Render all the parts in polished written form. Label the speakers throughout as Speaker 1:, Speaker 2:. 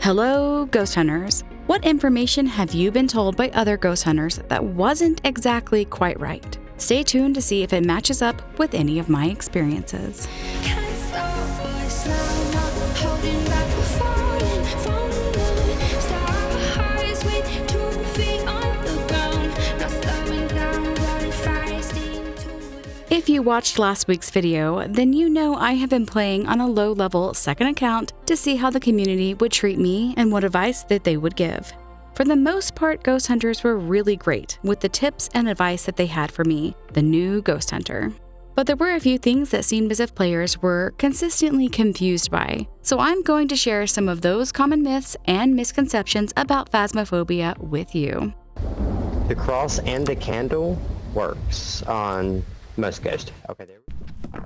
Speaker 1: Hello, ghost hunters. What information have you been told by other ghost hunters that wasn't exactly quite right? Stay tuned to see if it matches up with any of my experiences. If you watched last week's video, then you know I have been playing on a low-level second account to see how the community would treat me and what advice that they would give. For the most part, ghost hunters were really great with the tips and advice that they had for me, the new ghost hunter. But there were a few things that seemed as if players were consistently confused by, so I'm going to share some of those common myths and misconceptions about Phasmophobia with you.
Speaker 2: The cross and the candle works on most ghosts. Okay, there.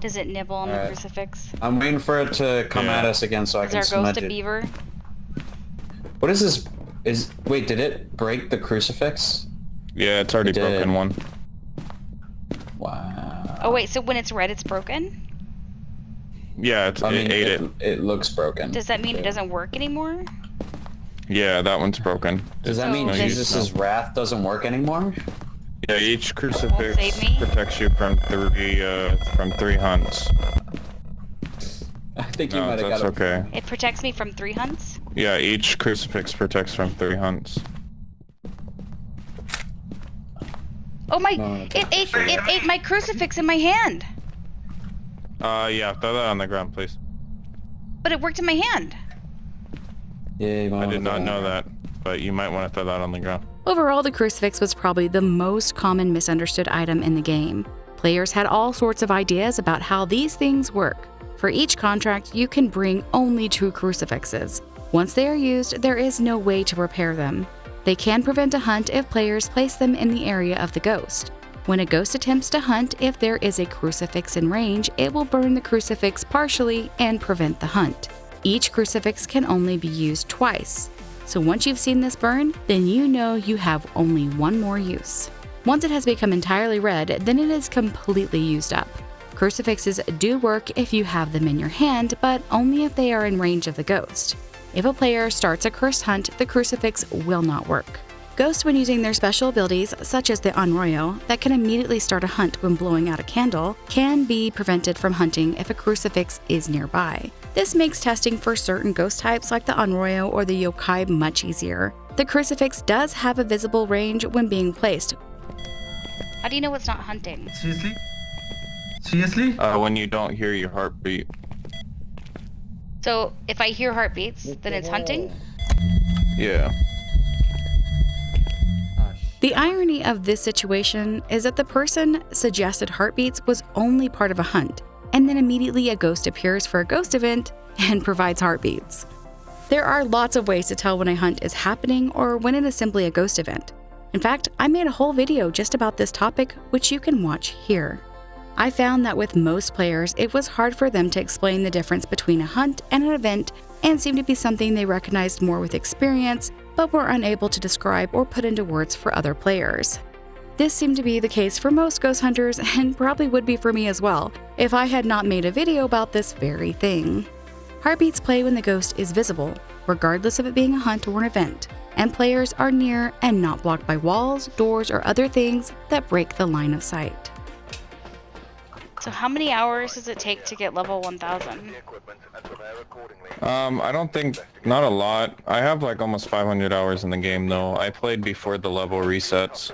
Speaker 3: Does it nibble on the crucifix?
Speaker 4: I'm waiting for it to come at us again so I can
Speaker 3: Is our
Speaker 4: smudge
Speaker 3: ghost a
Speaker 4: it.
Speaker 3: beaver?
Speaker 4: What is this? Wait, did it break the crucifix?
Speaker 5: Yeah, it's already broken one.
Speaker 4: Wow.
Speaker 3: Oh wait, so when it's red, it's broken?
Speaker 5: Yeah, it ate it.
Speaker 4: It looks broken.
Speaker 3: Does that mean it doesn't work anymore?
Speaker 5: Yeah, that one's broken.
Speaker 4: Does that mean
Speaker 3: So
Speaker 4: Jesus' wrath doesn't work anymore?
Speaker 5: Yeah, each
Speaker 3: save
Speaker 5: crucifix
Speaker 3: me?
Speaker 5: protects you from three hunts.
Speaker 4: I think you
Speaker 5: No,
Speaker 4: might have
Speaker 5: that's
Speaker 4: got it.
Speaker 5: okay.
Speaker 3: It protects me from 3 hunts?
Speaker 5: Yeah, each crucifix protects from 3 hunts.
Speaker 3: Oh my!
Speaker 4: No,
Speaker 3: It ate my crucifix in my hand!
Speaker 5: Yeah, throw that on the ground, please.
Speaker 3: But it worked in my hand!
Speaker 4: Yeah, you might
Speaker 5: I
Speaker 4: wanna
Speaker 5: did not
Speaker 4: go
Speaker 5: know
Speaker 4: on.
Speaker 5: that, but you might want to throw that on the ground.
Speaker 1: Overall, the crucifix was probably the most common misunderstood item in the game. Players had all sorts of ideas about how these things work. For each contract, you can bring only 2 crucifixes. Once they are used, there is no way to repair them. They can prevent a hunt if players place them in the area of the ghost. When a ghost attempts to hunt, if there is a crucifix in range, it will burn the crucifix partially and prevent the hunt. Each crucifix can only be used twice. So once you've seen this burn, then you know you have only one more use. Once it has become entirely red, then it is completely used up. Crucifixes do work if you have them in your hand, but only if they are in range of the ghost. If a player starts a cursed hunt, the crucifix will not work. Ghosts, when using their special abilities, such as the Onryo, that can immediately start a hunt when blowing out a candle, can be prevented from hunting if a crucifix is nearby. This makes testing for certain ghost types like the Onryo or the Yokai much easier. The crucifix does have a visible range when being placed.
Speaker 3: How do you know it's not hunting?
Speaker 6: Seriously? Seriously?
Speaker 5: When you don't hear your heartbeat.
Speaker 3: So if I hear heartbeats, then it's hunting?
Speaker 5: Yeah.
Speaker 1: The irony of this situation is that the person suggested heartbeats was only part of a hunt, and then immediately a ghost appears for a ghost event and provides heartbeats. There are lots of ways to tell when a hunt is happening or when it is simply a ghost event. In fact, I made a whole video just about this topic, which you can watch here. I found that with most players, it was hard for them to explain the difference between a hunt and an event, and seemed to be something they recognized more with experience, but were unable to describe or put into words for other players. This seemed to be the case for most ghost hunters, and probably would be for me as well, if I had not made a video about this very thing. Heartbeats play when the ghost is visible, regardless of it being a hunt or an event, and players are near and not blocked by walls, doors, or other things that break the line of sight.
Speaker 3: So how many hours does it take to get level 1000?
Speaker 5: I don't think, not a lot. I have like almost 500 hours in the game though. I played before the level resets.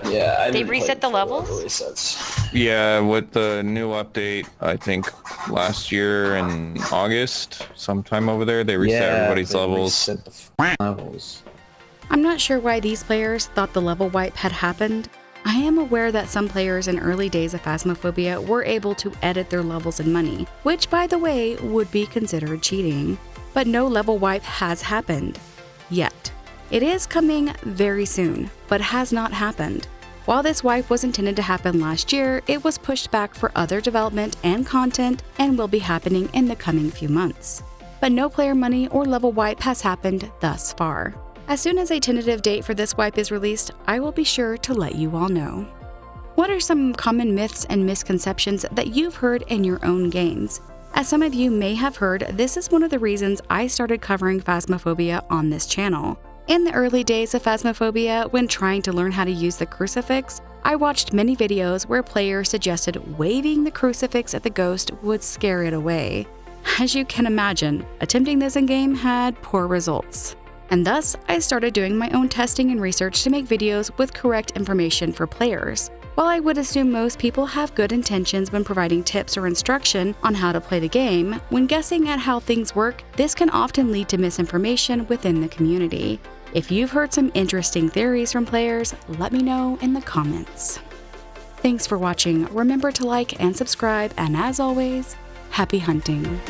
Speaker 4: Yeah, I
Speaker 3: They
Speaker 4: didn't
Speaker 3: reset
Speaker 4: play
Speaker 3: the
Speaker 4: before
Speaker 3: levels?
Speaker 4: resets.
Speaker 5: Yeah, with the new update, I think last year in August, sometime over there, they reset everybody's
Speaker 4: they
Speaker 5: levels.
Speaker 4: reset the levels.
Speaker 1: I'm not sure why these players thought the level wipe had happened. I am aware that some players in early days of Phasmophobia were able to edit their levels in money, which by the way would be considered cheating. But no level wipe has happened. Yet. It is coming very soon, but has not happened. While this wipe was intended to happen last year, it was pushed back for other development and content and will be happening in the coming few months. But no player money or level wipe has happened thus far. As soon as a tentative date for this wipe is released, I will be sure to let you all know. What are some common myths and misconceptions that you've heard in your own games? As some of you may have heard, this is one of the reasons I started covering Phasmophobia on this channel. In the early days of Phasmophobia, when trying to learn how to use the Crucifix, I watched many videos where players suggested waving the Crucifix at the ghost would scare it away. As you can imagine, attempting this in-game had poor results. And thus, I started doing my own testing and research to make videos with correct information for players. While I would assume most people have good intentions when providing tips or instruction on how to play the game, when guessing at how things work, this can often lead to misinformation within the community. If you've heard some interesting theories from players, let me know in the comments. Thanks for watching. Remember to like and subscribe, and as always, happy hunting.